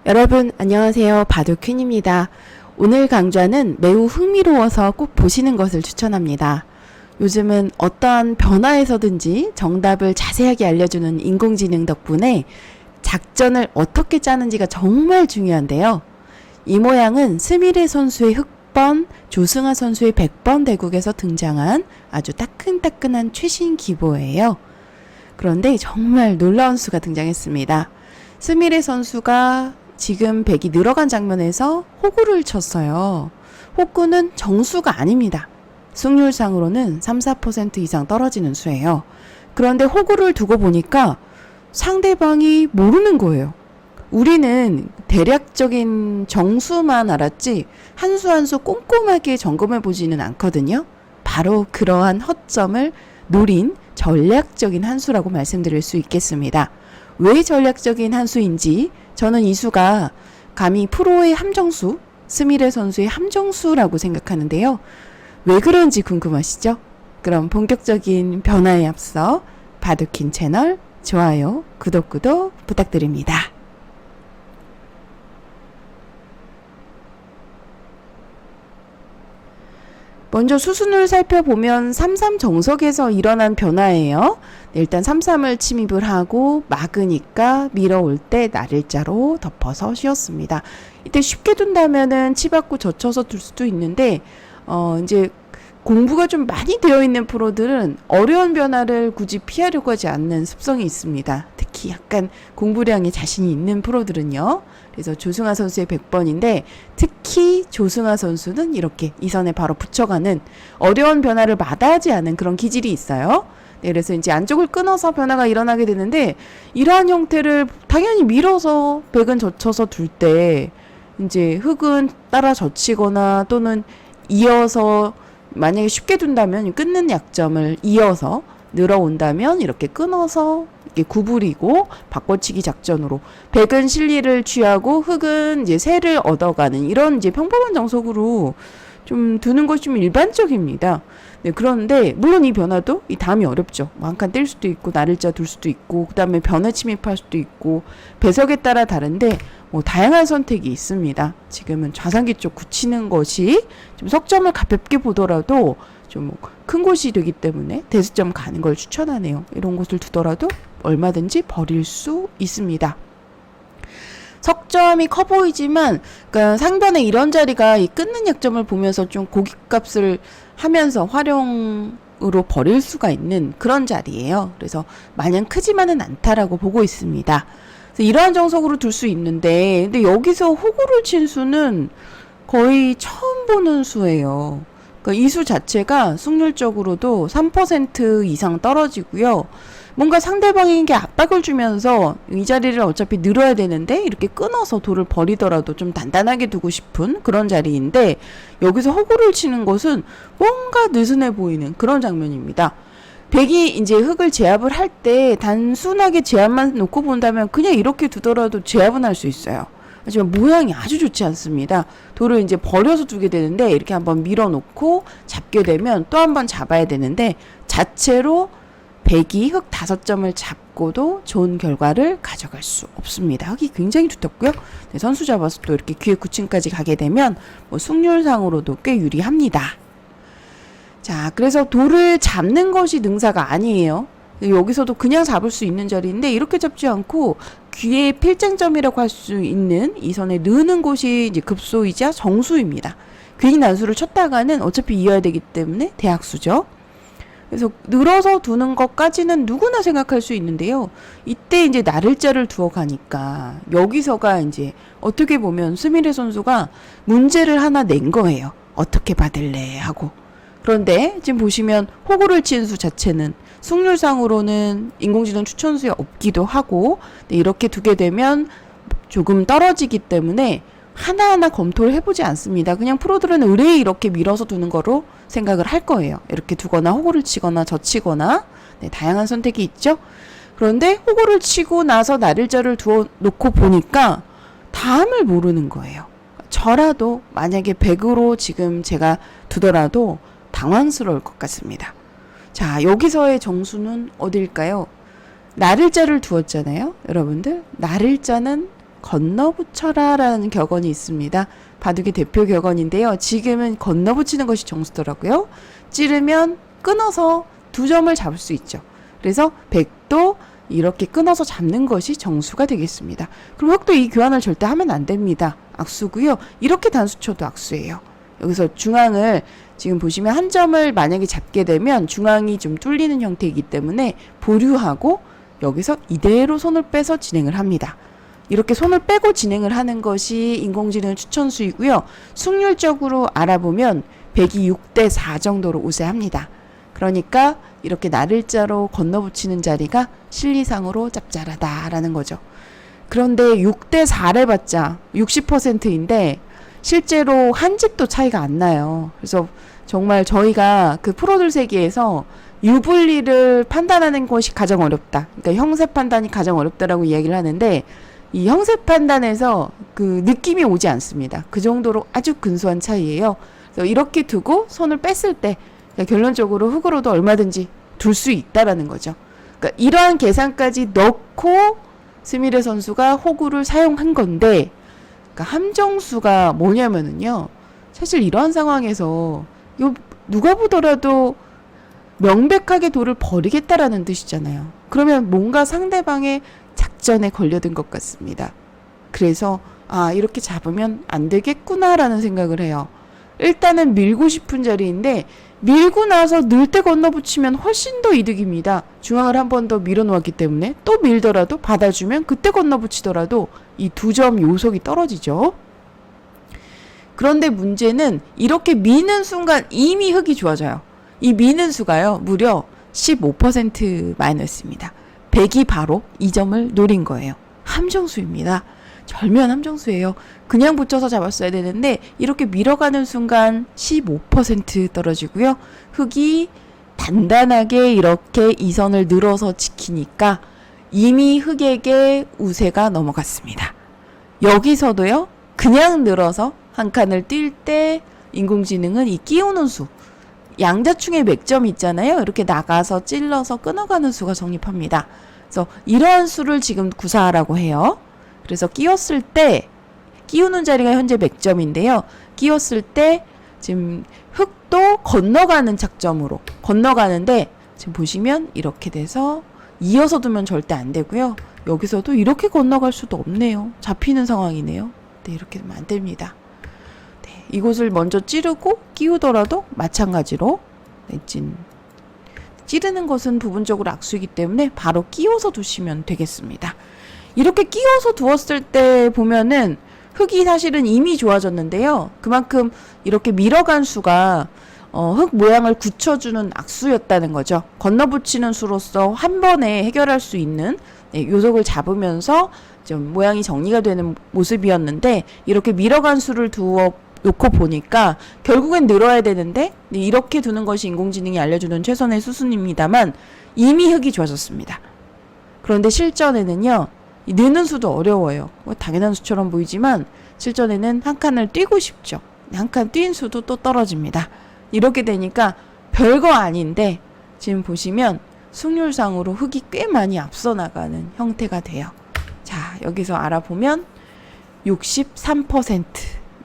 여러분 안녕하세요. 바둑퀸입니다. 오늘 강좌는 매우 흥미로워서 꼭 보시는 것을 추천합니다. 요즘은 어떠한 변화에서든지 정답을 자세하게 알려주는 인공지능 덕분에 작전을 어떻게 짜는지가 정말 중요한데요. 이 모양은 스미레 선수의 흑번, 조승아 선수의 백번 대국에서 등장한 아주 따끈따끈한 최신 기보예요. 그런데 정말 놀라운 수가 등장했습니다. 스미레 선수가 지금 백이 늘어간 장면에서 호구를 쳤어요. 호구는 정수가 아닙니다. 승률상으로는 3, 4% 이상 떨어지는 수예요. 그런데 호구를 두고 보니까 상대방이 모르는 거예요. 우리는 대략적인 정수만 알았지 한 수 한 수 꼼꼼하게 점검해 보지는 않거든요. 바로 그러한 허점을 노린 전략적인 한 수라고 말씀드릴 수 있겠습니다. 왜 전략적인 한 수인지 저는 이 수가 감히 프로의 함정수, 스미레 선수의 함정수라고 생각하는데요. 왜 그런지 궁금하시죠? 그럼 본격적인 변화에 앞서 바둑퀸 채널 좋아요, 구독 부탁드립니다. 먼저 수순을 살펴보면 3-3 정석에서 일어난 변화예요. 일단 3-3을 침입을 하고 막으니까 밀어올 때 날일자로 덮어서 쉬었습니다. 이때 쉽게 둔다면은 치받고 젖혀서 둘 수도 있는데 이제 공부가 좀 많이 되어 있는 프로들은 어려운 변화를 굳이 피하려고 하지 않는 습성이 있습니다. 특히 약간 공부량에 자신이 있는 프로들은요. 그래서 조승아 선수의 100번인데 특히 조승아 선수는 이렇게 이 선에 바로 붙여가는 어려운 변화를 마다하지 않은 그런 기질이 있어요. 네, 그래서 이제 안쪽을 끊어서 변화가 일어나게 되는데 이러한 형태를 당연히 밀어서 백은 젖혀서 둘 때 이제 흑은 따라 젖히거나 또는 이어서 만약에 쉽게 둔다면 끊는 약점을 이어서 늘어온다면 이렇게 끊어서 이렇게 구부리고 바꿔치기 작전으로 백은 실리를 취하고 흑은 이제 새를 얻어가는 이런 이제 평범한 정석으로 좀 두는 것이 좀 일반적입니다. 네, 그런데 물론 이 변화도 이 다음이 어렵죠. 한 칸 뗄 수도 있고 날일자 둘 수도 있고 그 다음에 변화 침입할 수도 있고 배석에 따라 다른데 뭐 다양한 선택이 있습니다. 지금은 좌상기 쪽 굳히는 것이 좀 석점을 가볍게 보더라도 좀 큰 곳이 되기 때문에 대수점 가는 걸 추천하네요. 이런 곳을 두더라도 얼마든지 버릴 수 있습니다. 석점이 커 보이지만 그러니까 상단에 이런 자리가 이 끊는 약점을 보면서 좀 고깃값을 하면서 활용으로 버릴 수가 있는 그런 자리예요. 그래서 마냥 크지만은 않다라고 보고 있습니다. 그래서 이러한 정석으로 둘 수 있는데 근데 여기서 호구를 친 수는 거의 처음 보는 수예요. 그러니까 이 수 자체가 승률적으로도 3% 이상 떨어지고요. 뭔가 상대방에게 압박을 주면서 이 자리를 어차피 늘어야 되는데 이렇게 끊어서 돌을 버리더라도 좀 단단하게 두고 싶은 그런 자리인데 여기서 호구를 치는 것은 뭔가 느슨해 보이는 그런 장면입니다. 백이 이제 흑을 제압을 할 때 단순하게 제압만 놓고 본다면 그냥 이렇게 두더라도 제압은 할 수 있어요. 하지만 모양이 아주 좋지 않습니다. 돌을 이제 버려서 두게 되는데 이렇게 한번 밀어놓고 잡게 되면 또 한번 잡아야 되는데 자체로 백이 흑 5점을 잡고도 좋은 결과를 가져갈 수 없습니다. 흑이 굉장히 두텁고요. 네, 선수 잡아서 또 이렇게 귀에 9층까지 가게 되면 뭐 승률상으로도 꽤 유리합니다. 자, 그래서 돌을 잡는 것이 능사가 아니에요. 여기서도 그냥 잡을 수 있는 자리인데 이렇게 잡지 않고 귀의 필쟁점이라고 할 수 있는 이 선에 느는 곳이 이제 급소이자 정수입니다. 괜히 난수를 쳤다가는 어차피 이어야 되기 때문에 대학수죠. 그래서 늘어서 두는 것까지는 누구나 생각할 수 있는데요. 이때 이제 날일자를 두어 가니까 여기서가 이제 어떻게 보면 스미레 선수가 문제를 하나 낸 거예요. 어떻게 받을래 하고. 그런데 지금 보시면 호구를 친 수 자체는 승률상으로는 인공지능 추천수에 없기도 하고 이렇게 두게 되면 조금 떨어지기 때문에 하나하나 검토를 해보지 않습니다. 그냥 프로들은 의뢰에 이렇게 밀어서 두는 거로 생각을 할 거예요. 이렇게 두거나 호구를 치거나 젖히거나 네, 다양한 선택이 있죠. 그런데 호구를 치고 나서 날일자를 두어 놓고 보니까 다음을 모르는 거예요. 저라도 만약에 100으로 지금 제가 두더라도 당황스러울 것 같습니다. 자, 여기서의 정수는 어딜까요? 날일자를 두었잖아요. 여러분들 날일자는 건너붙여라 라는 격언이 있습니다. 바둑의 대표 격언인데요. 지금은 건너붙이는 것이 정수더라고요. 찌르면 끊어서 2점을 잡을 수 있죠. 그래서 백도 이렇게 끊어서 잡는 것이 정수가 되겠습니다. 그럼 흑도 이 교환을 절대 하면 안 됩니다. 악수고요. 이렇게 단수 쳐도 악수예요. 여기서 중앙을 지금 보시면 한 점을 만약에 잡게 되면 중앙이 좀 뚫리는 형태이기 때문에 보류하고 여기서 이대로 손을 빼서 진행을 합니다. 이렇게 손을 빼고 진행을 하는 것이 인공지능 추천수이고요. 승률적으로 알아보면 백이 6대 4 정도로 우세합니다. 그러니까 이렇게 날일자로 건너붙이는 자리가 실리상으로 짭짤하다라는 거죠. 그런데 6대 4를 봤자 60%인데 실제로 한 집도 차이가 안 나요. 그래서 정말 저희가 그 프로들 세계에서 유불리를 판단하는 것이 가장 어렵다. 그러니까 형세 판단이 가장 어렵다라고 이야기를 하는데 이 형세 판단에서 그 느낌이 오지 않습니다. 그 정도로 아주 근소한 차이예요. 그래서 이렇게 두고 손을 뺐을 때 결론적으로 흑으로도 얼마든지 둘 수 있다라는 거죠. 그러니까 이러한 계산까지 넣고 스미레 선수가 호구를 사용한 건데, 그러니까 함정수가 뭐냐면은요, 사실 이러한 상황에서 이거 누가 보더라도 명백하게 돌을 버리겠다라는 뜻이잖아요. 그러면 뭔가 상대방의 작전에 걸려든 것 같습니다. 그래서 이렇게 잡으면 안 되겠구나라는 생각을 해요. 일단은 밀고 싶은 자리인데 밀고 나서 늘 때 건너붙이면 훨씬 더 이득입니다. 중앙을 한 번 더 밀어놓았기 때문에 또 밀더라도 받아주면 그때 건너붙이더라도 이 2점 요속이 떨어지죠. 그런데 문제는 이렇게 미는 순간 이미 흑이 좋아져요. 이 미는 수가요 무려 15% 마이너스입니다. 백이 바로 이 점을 노린 거예요. 함정수입니다. 절묘한 함정수예요. 그냥 붙여서 잡았어야 되는데 이렇게 밀어가는 순간 15% 떨어지고요. 흑이 단단하게 이렇게 이 선을 늘어서 지키니까 이미 흑에게 우세가 넘어갔습니다. 여기서도요. 그냥 늘어서 한 칸을 뛸 때 인공지능은 이 끼우는 수, 양자충의 맥점이 있잖아요. 이렇게 나가서 찔러서 끊어가는 수가 성립합니다. 그래서 이러한 수를 지금 구사하라고 해요. 그래서 끼웠을 때 끼우는 자리가 현재 맥점인데요. 끼웠을 때 지금 흑도 건너가는 작점으로 건너가는데 지금 보시면 이렇게 돼서 이어서 두면 절대 안 되고요. 여기서도 이렇게 건너갈 수도 없네요. 잡히는 상황이네요. 네, 이렇게 되면 안 됩니다. 네, 이곳을 먼저 찌르고 끼우더라도 마찬가지로 찌르는 것은 부분적으로 악수이기 때문에 바로 끼워서 두시면 되겠습니다. 이렇게 끼워서 두었을 때 보면은 흑이 사실은 이미 좋아졌는데요. 그만큼 이렇게 밀어간 수가 흑 모양을 굳혀주는 악수였다는 거죠. 건너붙이는 수로서 한 번에 해결할 수 있는 요속을 잡으면서 좀 모양이 정리가 되는 모습이었는데 이렇게 밀어간 수를 놓고 보니까 결국엔 늘어야 되는데 이렇게 두는 것이 인공지능이 알려주는 최선의 수순입니다만 이미 흑이 좋아졌습니다. 그런데 실전에는요. 느는 수도 어려워요. 당연한 수처럼 보이지만 실전에는 한 칸을 뛰고 싶죠. 한 칸 뛴 수도 또 떨어집니다. 이렇게 되니까 별거 아닌데 지금 보시면 승률상으로 흑이 꽤 많이 앞서 나가는 형태가 돼요. 자, 여기서 알아보면 63%.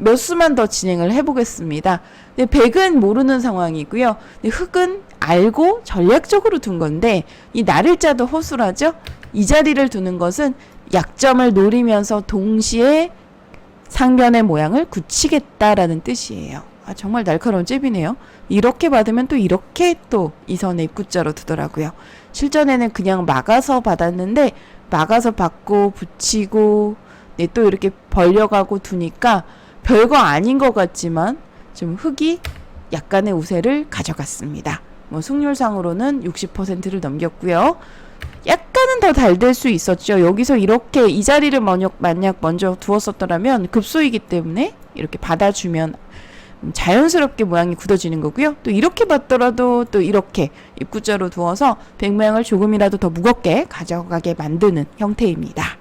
몇 수만 더 진행을 해보겠습니다. 근데 백은 모르는 상황이고요. 근데 흑은 알고 전략적으로 둔 건데 이 날일자도 허술하죠. 이 자리를 두는 것은 약점을 노리면서 동시에 상변의 모양을 굳히겠다라는 뜻이에요. 정말 날카로운 잽이네요. 이렇게 받으면 또 이렇게 또 이 선의 입구자로 두더라고요. 실전에는 그냥 막아서 받았는데 막아서 받고 붙이고 또 이렇게 벌려가고 두니까 별거 아닌 것 같지만 좀 흑이 약간의 우세를 가져갔습니다. 승률상으로는 60%를 넘겼고요. 약간은 더 잘 될 수 있었죠. 여기서 이렇게 이 자리를 만약 먼저 두었었더라면 급소이기 때문에 이렇게 받아주면 자연스럽게 모양이 굳어지는 거고요. 또 이렇게 받더라도 또 이렇게 입구자로 두어서 백 모양을 조금이라도 더 무겁게 가져가게 만드는 형태입니다.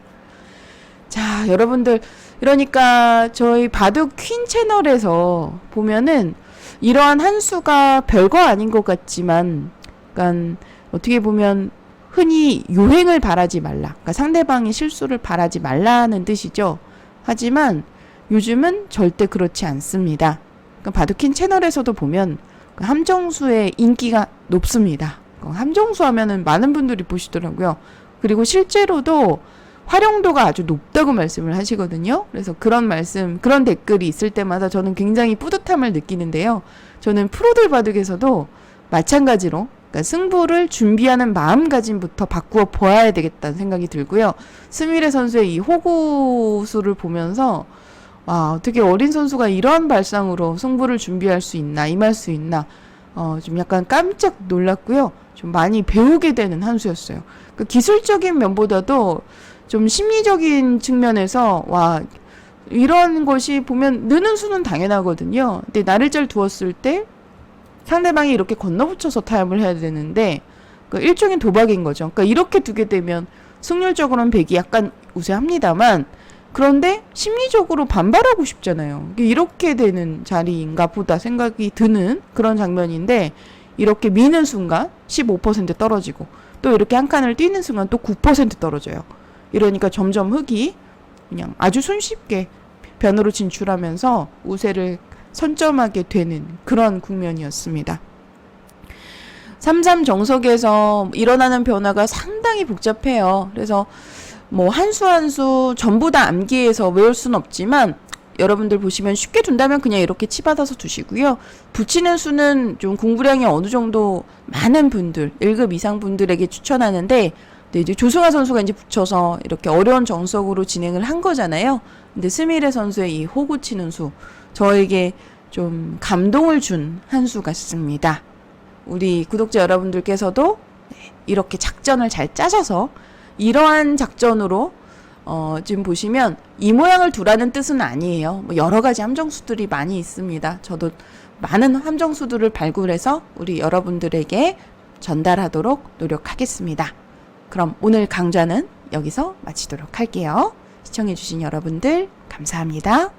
자, 여러분들 그러니까 저희 바둑 퀸 채널에서 보면은 이러한 한 수가 별거 아닌 것 같지만, 그러니까 어떻게 보면 흔히 요행을 바라지 말라. 그러니까 상대방의 실수를 바라지 말라는 뜻이죠. 하지만 요즘은 절대 그렇지 않습니다. 그러니까 바둑킨 채널에서도 보면 함정수의 인기가 높습니다. 함정수 하면은 많은 분들이 보시더라고요. 그리고 실제로도 활용도가 아주 높다고 말씀을 하시거든요. 그래서 그런 말씀, 그런 댓글이 있을 때마다 저는 굉장히 뿌듯함을 느끼는데요. 저는 프로들 바둑에서도 마찬가지로 그러니까 승부를 준비하는 마음가짐부터 바꾸어 보아야 되겠다는 생각이 들고요. 스미레 선수의 이 호구수를 보면서 와, 어떻게 어린 선수가 이런 발상으로 승부를 준비할 수 있나, 임할 수 있나, 좀 약간 깜짝 놀랐고요. 좀 많이 배우게 되는 한 수였어요. 그 기술적인 면보다도 좀 심리적인 측면에서, 와, 이런 것이 보면 느는 수는 당연하거든요. 근데 나를 잘 두었을 때 상대방이 이렇게 건너붙여서 타협을 해야 되는데, 그 일종의 도박인 거죠. 그러니까 이렇게 두게 되면 승률적으로는 백이 약간 우세합니다만, 그런데 심리적으로 반발하고 싶잖아요. 이렇게 되는 자리인가 보다 생각이 드는 그런 장면인데, 이렇게 미는 순간 15% 떨어지고 또 이렇게 한 칸을 뛰는 순간 또 9% 떨어져요. 이러니까 점점 흑이 그냥 아주 손쉽게 변으로 진출하면서 우세를 선점하게 되는 그런 국면이었습니다. 3-3 정석에서 일어나는 변화가 상당히 복잡해요. 그래서 뭐 한 수 한 수 전부 다 암기해서 외울 수는 없지만 여러분들 보시면 쉽게 둔다면 그냥 이렇게 치받아서 두시고요. 붙이는 수는 좀 공부량이 어느 정도 많은 분들, 1급 이상 분들에게 추천하는데, 네, 이제 조승아 선수가 이제 붙여서 이렇게 어려운 정석으로 진행을 한 거잖아요. 근데 스미레 선수의 이 호구 치는 수, 저에게 좀 감동을 준 한 수 같습니다. 우리 구독자 여러분들께서도 이렇게 작전을 잘 짜셔서 이러한 작전으로 지금 보시면 이 모양을 두라는 뜻은 아니에요. 뭐 여러 가지 함정수들이 많이 있습니다. 저도 많은 함정수들을 발굴해서 우리 여러분들에게 전달하도록 노력하겠습니다. 그럼 오늘 강좌는 여기서 마치도록 할게요. 시청해주신 여러분들 감사합니다.